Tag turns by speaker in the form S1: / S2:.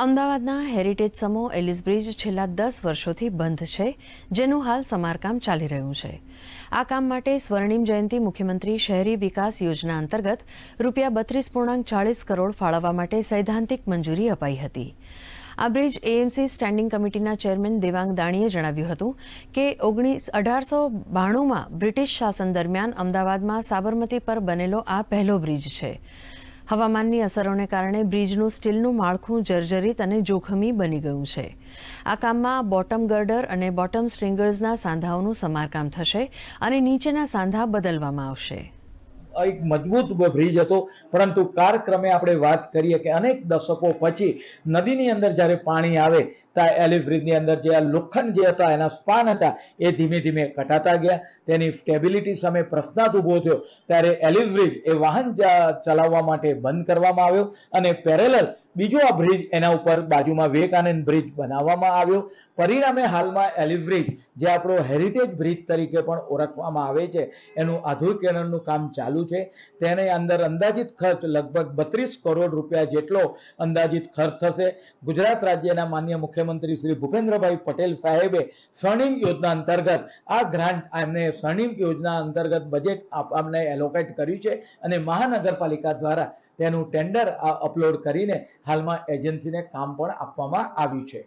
S1: અમદાવાદના heritage સમો Alice bridge છેલ્લા 10 વર્ષોથી બંધ છે, જેનું હાલ સમારકામ ચાલી રહ્યું છે। આ કામ માટે સ્વર્ણિમ જયંતિ મુખ્યમંત્રી શહેરી વિકાસ યોજના અંતર્ગત ₹32.40 કરોડ ફાળવવા માટે સૈદ્ધાંતિક મંજૂરી અપાઈ હતી। આ બ્રિજ એએમસી સ્ટેન્ડિંગ કમિટીના ચેરમેન દેવાંગ દાણીએ જણાવ્યું હતું કે 1892માં બ્રિટિશ શાસન દરમિયાન અમદાવાદમાં સાબરમતી પર બનેલો આ પહેલો બ્રિજ છે। હવામાનની અસરોને કારણે બ્રિજનું સ્ટીલનું માળખું જર્જરિત અને જોખમી બની ગયું છે। આ કામમાં બોટમ ગર્ડર અને બોટમ સ્ટ્રિંગર્સના સાંધાઓનું સમારકામ થશે અને નીચેના સાંધા બદલવામાં આવશે।
S2: એક મજબૂત બ્રિજ હતો, પરંતુ કાળક્રમે આપણે વાત કરીએ કે અનેક દશકો પછી નદીની અંદર જ્યારે પાણી આવે ત્યારે એલિસ બ્રિજની અંદર જે લોખંડ જે હતા, એના સ્પાન હતા, એ ધીમે ધીમે ઘટાતા ગયા। તેની સ્ટેબિલિટી સામે પ્રશ્નાર્થ ઊભો થયો ત્યારે એલિસ બ્રિજ એ વાહન ચલાવવા માટે બંધ કરવામાં આવ્યો અને પેરેલલ બીજો આ બ્રિજ એના ઉપર બાજુમાં વિવેકાનંદ બ્રિજ બનાવવામાં આવ્યો। પરિણામે હાલમાં એલિસ બ્રિજ જે આપણો હેરિટેજ બ્રિજ તરીકે પણ ઓળખવામાં આવે છે, એનું આધુનિકીકરણનું કામ ચાલુ છે। તેની અંદર અંદાજિત ખર્ચ લગભગ 32 કરોડ રૂપિયા જેટલો અંદાજિત ખર્ચ થશે। ગુજરાત રાજ્યના માનનીય મુખ્યમંત્રી શ્રી ભૂપેન્દ્રભાઈ પટેલ સાહેબે સ્વર્ણિમ યોજના અંતર્ગત આ ગ્રાન્ટ એમને સ્વર્ણિમ યોજના અંતર્ગત બજેટ અમને એલોકેટ કર્યું છે અને મહાનગરપાલિકા દ્વારા તેનું ટેન્ડર અપલોડ કરીને હાલમાં એજન્સીને કામ પણ આપવામાં આવ્યું છે।